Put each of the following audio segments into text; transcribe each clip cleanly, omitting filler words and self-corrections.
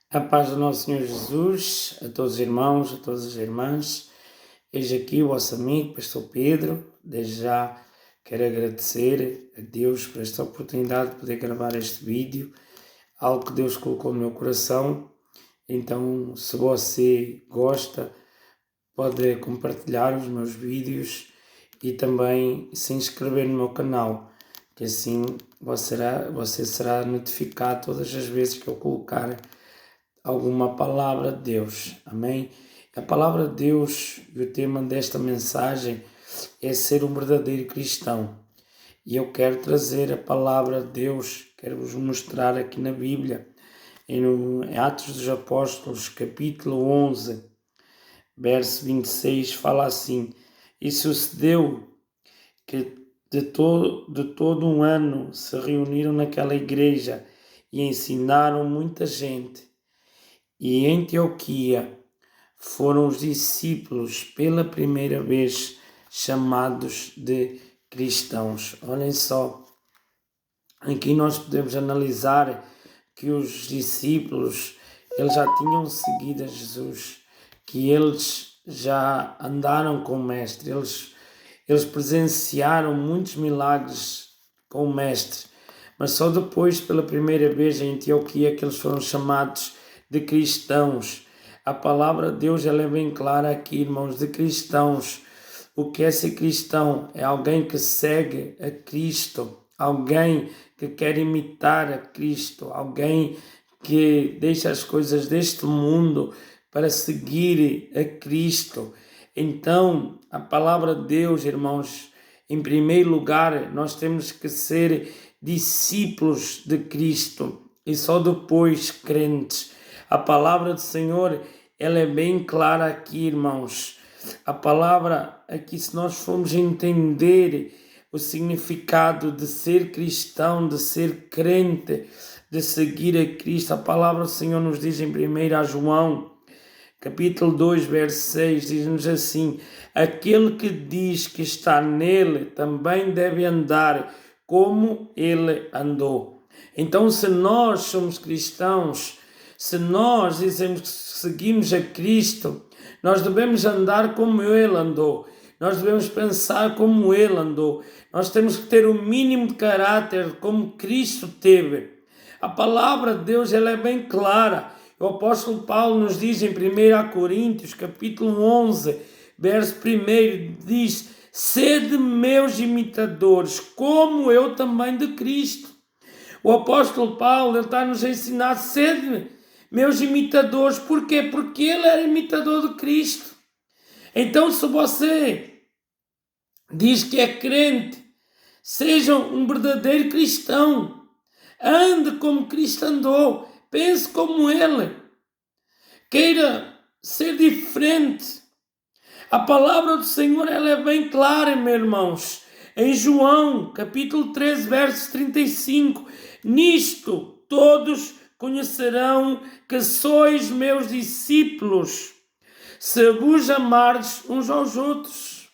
A paz do nosso Senhor Jesus, a todos os irmãos, a todas as irmãs. Eis aqui o vosso amigo, Pastor Pedro. Desde já quero agradecer a Deus por esta oportunidade de poder gravar este vídeo, algo que Deus colocou no meu coração. Então, se você gosta, pode compartilhar os meus vídeos e também se inscrever no meu canal, que assim você será notificado todas as vezes que eu colocar alguma palavra de Deus, amém? A palavra de Deus e o tema desta mensagem é ser um verdadeiro cristão. E eu quero trazer a palavra de Deus, quero vos mostrar aqui na Bíblia, em Atos dos Apóstolos, capítulo 11, verso 26, fala assim: E sucedeu que de todo um ano se reuniram naquela igreja e ensinaram muita gente. E em Antioquia foram os discípulos pela primeira vez chamados de cristãos. Olhem só, aqui nós podemos analisar que os discípulos, eles já tinham seguido a Jesus, que eles já andaram com o Mestre, eles presenciaram muitos milagres com o Mestre, mas só depois, pela primeira vez em Antioquia, que eles foram chamados de cristãos. A palavra de Deus ela é bem clara aqui, irmãos, de cristãos. O que é ser cristão? É alguém que segue a Cristo, alguém que quer imitar a Cristo, alguém que deixa as coisas deste mundo para seguir a Cristo. Então, a palavra de Deus, irmãos, em primeiro lugar, nós temos que ser discípulos de Cristo e só depois crentes. A palavra do Senhor, ela é bem clara aqui, irmãos. A palavra aqui, se nós formos entender o significado de ser cristão, de ser crente, de seguir a Cristo, a palavra do Senhor nos diz em 1 João, capítulo 2, verso 6, diz-nos assim: aquele que diz que está nele também deve andar como ele andou. Então, se nós somos cristãos, se nós dizemos que seguimos a Cristo, nós devemos andar como Ele andou. Nós devemos pensar como Ele andou. Nós temos que ter o mínimo de caráter como Cristo teve. A palavra de Deus ela é bem clara. O apóstolo Paulo nos diz em 1 Coríntios, capítulo 11, verso 1, diz: sede meus imitadores, como eu também de Cristo. O apóstolo Paulo está nos a ensinar: sede meus imitadores. Porquê? Porque ele era imitador de Cristo. Então, se você diz que é crente, seja um verdadeiro cristão. Ande como Cristo andou. Pense como ele. Queira ser diferente. A palavra do Senhor ela é bem clara, meus irmãos. Em João, capítulo 13, verso 35. Nisto todos conhecerão que sois meus discípulos, se vos amardes uns aos outros.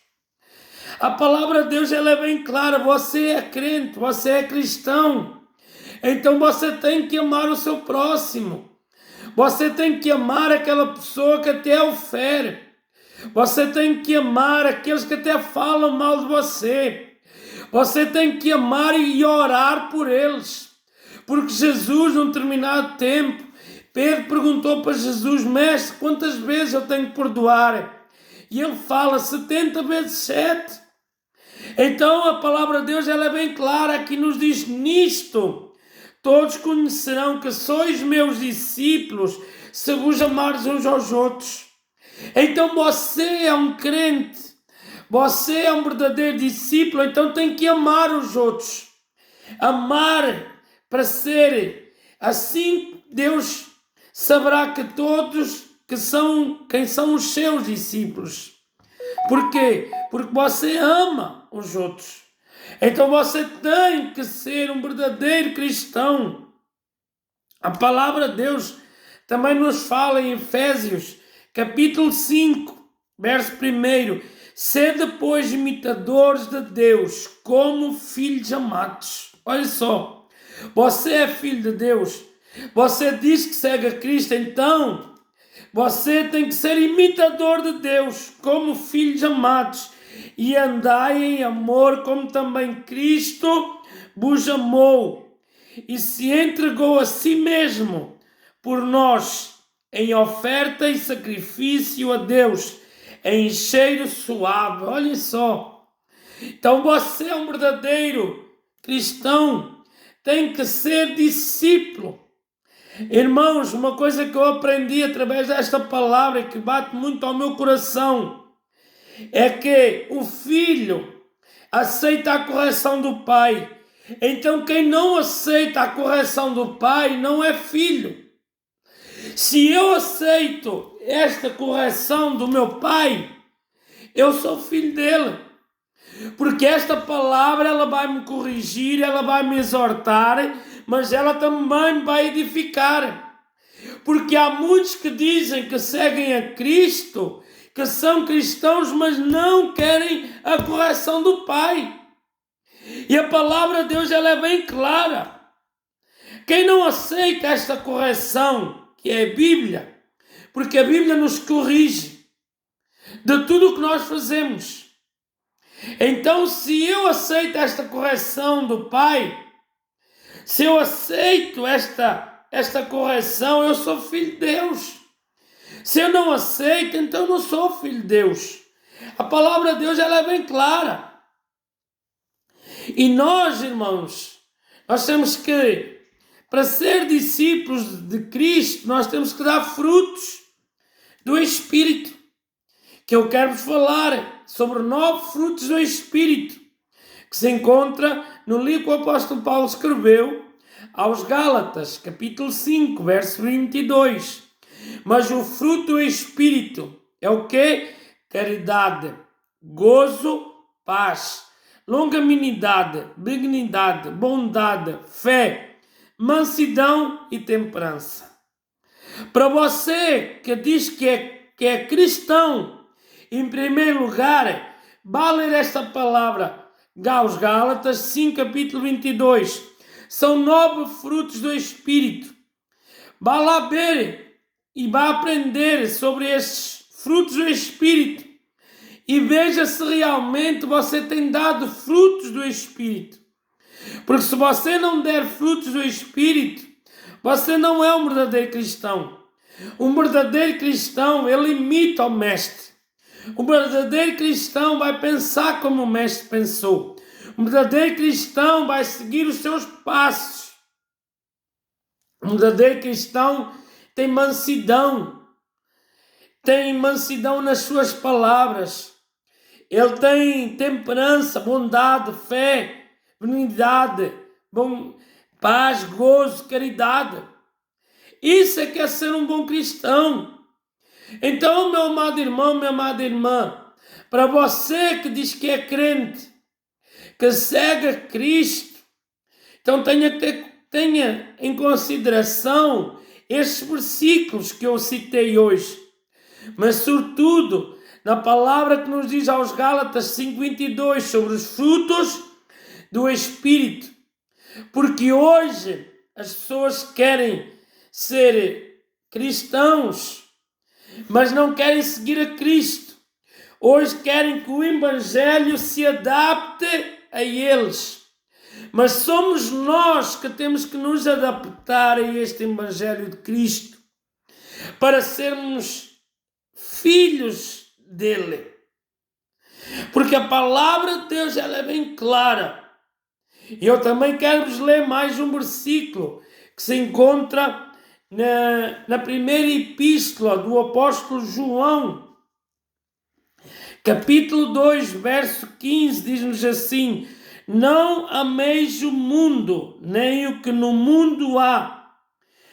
A palavra de Deus ela é bem clara. Você é crente, você é cristão. Então você tem que amar o seu próximo. Você tem que amar aquela pessoa que até ofere. Você tem que amar aqueles que até falam mal de você. Você tem que amar e orar por eles. Porque Jesus, num determinado tempo, Pedro perguntou para Jesus: mestre, quantas vezes eu tenho que perdoar? E ele fala 70 vezes 7. Então a palavra de Deus ela é bem clara, aqui nos diz: nisto todos conhecerão que sois meus discípulos, se vos amardes uns aos outros. Então você é um crente, você é um verdadeiro discípulo, então tem que amar os outros. Amar para ser assim, Deus saberá que todos quem são os seus discípulos. Porquê? Porque você ama os outros. Então você tem que ser um verdadeiro cristão. A palavra de Deus também nos fala em Efésios, capítulo 5, verso 1. Sede, pois, imitadores de Deus, como filhos amados. Olha só, você é filho de Deus. Você diz que segue a Cristo, então você tem que ser imitador de Deus, como filhos amados, e andai em amor, como também Cristo vos amou e se entregou a si mesmo por nós, em oferta e sacrifício a Deus, em cheiro suave. Olha só. Então você é um verdadeiro cristão, tem que ser discípulo. Irmãos, uma coisa que eu aprendi através desta palavra e que bate muito ao meu coração é que o filho aceita a correção do pai. Então quem não aceita a correção do pai não é filho. Se eu aceito esta correção do meu pai, eu sou filho dele. Porque esta palavra ela vai me corrigir, ela vai me exortar, mas ela também me vai edificar. Porque há muitos que dizem que seguem a Cristo, que são cristãos, mas não querem a correção do Pai. E a palavra de Deus ela é bem clara. Quem não aceita esta correção, que é a Bíblia, porque a Bíblia nos corrige de tudo o que nós fazemos. Então, se eu aceito esta correção do Pai, se eu aceito esta correção, eu sou filho de Deus. Se eu não aceito, então eu não sou filho de Deus. A palavra de Deus ela é bem clara. E nós, irmãos, nós temos que, para ser discípulos de Cristo, nós temos que dar frutos do Espírito. Que eu quero vos falar sobre 9 frutos do Espírito, que se encontra no livro que o apóstolo Paulo escreveu aos Gálatas, capítulo 5, verso 22. Mas o fruto do Espírito é o quê? Caridade, gozo, paz, longanimidade, benignidade, bondade, fé, mansidão e temperança. Para você que diz que é cristão, em primeiro lugar, vá ler esta palavra, aos Gálatas 5, capítulo 22. São 9 frutos do Espírito. Vá lá ver e vá aprender sobre estes frutos do Espírito. E veja se realmente você tem dado frutos do Espírito. Porque se você não der frutos do Espírito, você não é um verdadeiro cristão. Um verdadeiro cristão, ele imita o Mestre. Um verdadeiro cristão vai pensar como o Mestre pensou. Um verdadeiro cristão vai seguir os seus passos. Um verdadeiro cristão tem mansidão nas suas palavras. Ele tem temperança, bondade, fé, benignidade, paz, gozo, caridade. Isso é que é ser um bom cristão. Então, meu amado irmão, minha amada irmã, para você que diz que é crente, que segue a Cristo, então tenha em consideração estes versículos que eu citei hoje, mas sobretudo na palavra que nos diz aos Gálatas 5:22 sobre os frutos do Espírito, porque hoje as pessoas querem ser cristãos, mas não querem seguir a Cristo. Hoje querem que o Evangelho se adapte a eles. Mas somos nós que temos que nos adaptar a este Evangelho de Cristo para sermos filhos dele. Porque a palavra de Deus ela é bem clara. E eu também quero vos ler mais um versículo que se encontra na primeira epístola do apóstolo João, capítulo 2, verso 15, diz-nos assim: não ameis o mundo, nem o que no mundo há.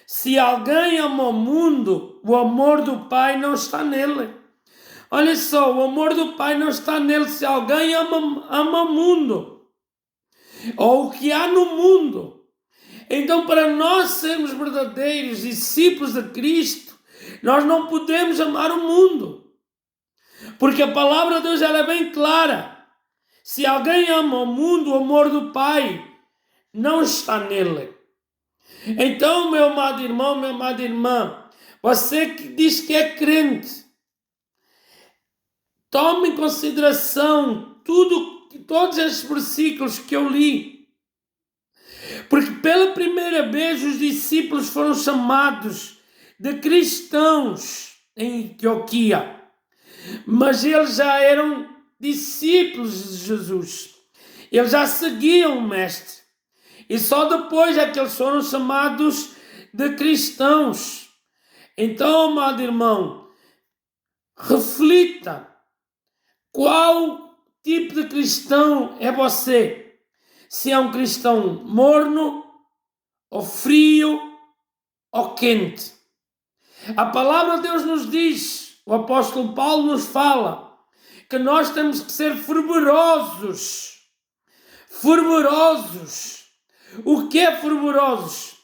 Se alguém ama o mundo, o amor do Pai não está nele. Olha só, o amor do Pai não está nele. Se alguém ama o mundo, ou o que há no mundo. Então, para nós sermos verdadeiros discípulos de Cristo, nós não podemos amar o mundo. Porque a palavra de Deus ela é bem clara. Se alguém ama o mundo, o amor do Pai não está nele. Então, meu amado irmão, minha amada irmã, você que diz que é crente, tome em consideração todos esses versículos que eu li. Porque pela primeira vez os discípulos foram chamados de cristãos em Antioquia. Mas eles já eram discípulos de Jesus. Eles já seguiam o Mestre. E só depois é que eles foram chamados de cristãos. Então, amado irmão, reflita. Qual tipo de cristão é você? Se é um cristão morno, ou frio, ou quente? A palavra de Deus nos diz, o apóstolo Paulo nos fala, que nós temos que ser fervorosos. Fervorosos. O que é fervorosos?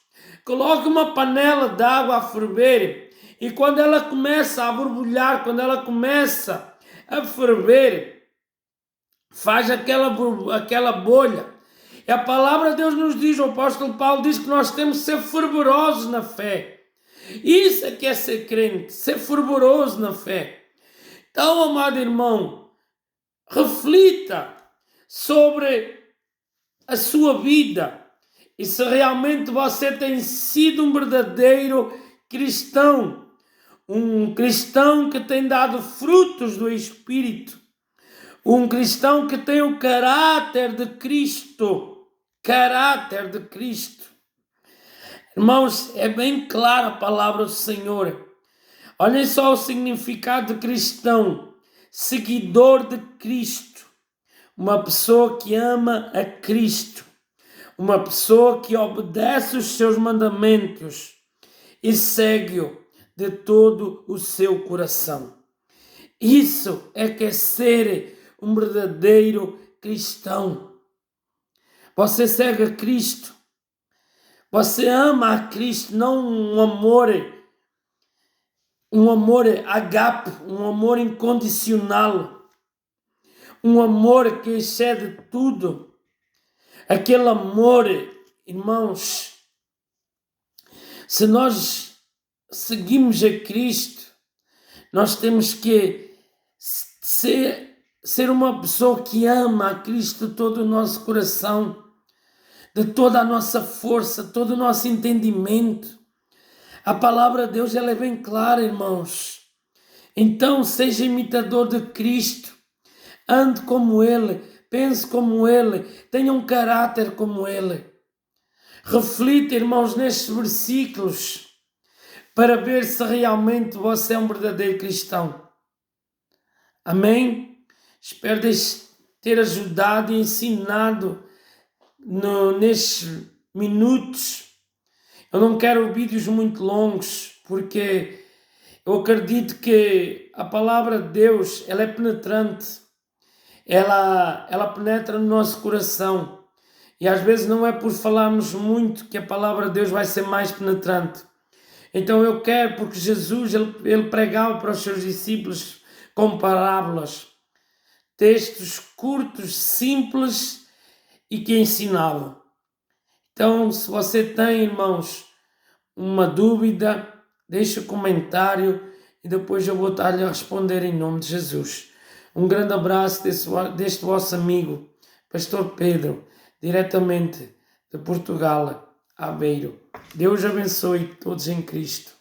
Coloque uma panela de água a ferver e quando ela começa a borbulhar, quando ela começa a ferver, faz aquela bolha. E a palavra de Deus nos diz, o apóstolo Paulo diz que nós temos que ser fervorosos na fé. Isso é que é ser crente, ser fervoroso na fé. Então, amado irmão, reflita sobre a sua vida e se realmente você tem sido um verdadeiro cristão, um cristão que tem dado frutos do Espírito, um cristão que tem o caráter de Cristo, caráter de Cristo. Irmãos, é bem clara a palavra do Senhor. Olhem só o significado de cristão, seguidor de Cristo, uma pessoa que ama a Cristo, uma pessoa que obedece os seus mandamentos e segue-o de todo o seu coração. Isso é que é ser um verdadeiro cristão. Você segue a Cristo. Você ama a Cristo, não um amor agape, um amor incondicional, um amor que excede tudo. Aquele amor, irmãos, se nós seguimos a Cristo, nós temos que ser uma pessoa que ama a Cristo de todo o nosso coração, de toda a nossa força, todo o nosso entendimento. A palavra de Deus ela é bem clara, irmãos. Então, seja imitador de Cristo. Ande como Ele, pense como Ele, tenha um caráter como Ele. Reflita, irmãos, nestes versículos para ver se realmente você é um verdadeiro cristão. Amém? Espero ter ajudado e ensinado nestes minutos. Eu não quero vídeos muito longos, porque eu acredito que a palavra de Deus ela é penetrante. Ela penetra no nosso coração. E às vezes não é por falarmos muito que a palavra de Deus vai ser mais penetrante. Então eu quero, porque Jesus ele pregava para os seus discípulos com parábolas, textos curtos, simples e que ensinavam. Então, se você tem, irmãos, uma dúvida, deixe um comentário e depois eu vou estar-lhe a responder em nome de Jesus. Um grande abraço deste vosso amigo, Pastor Pedro, diretamente de Portugal, Aveiro. Deus abençoe todos em Cristo.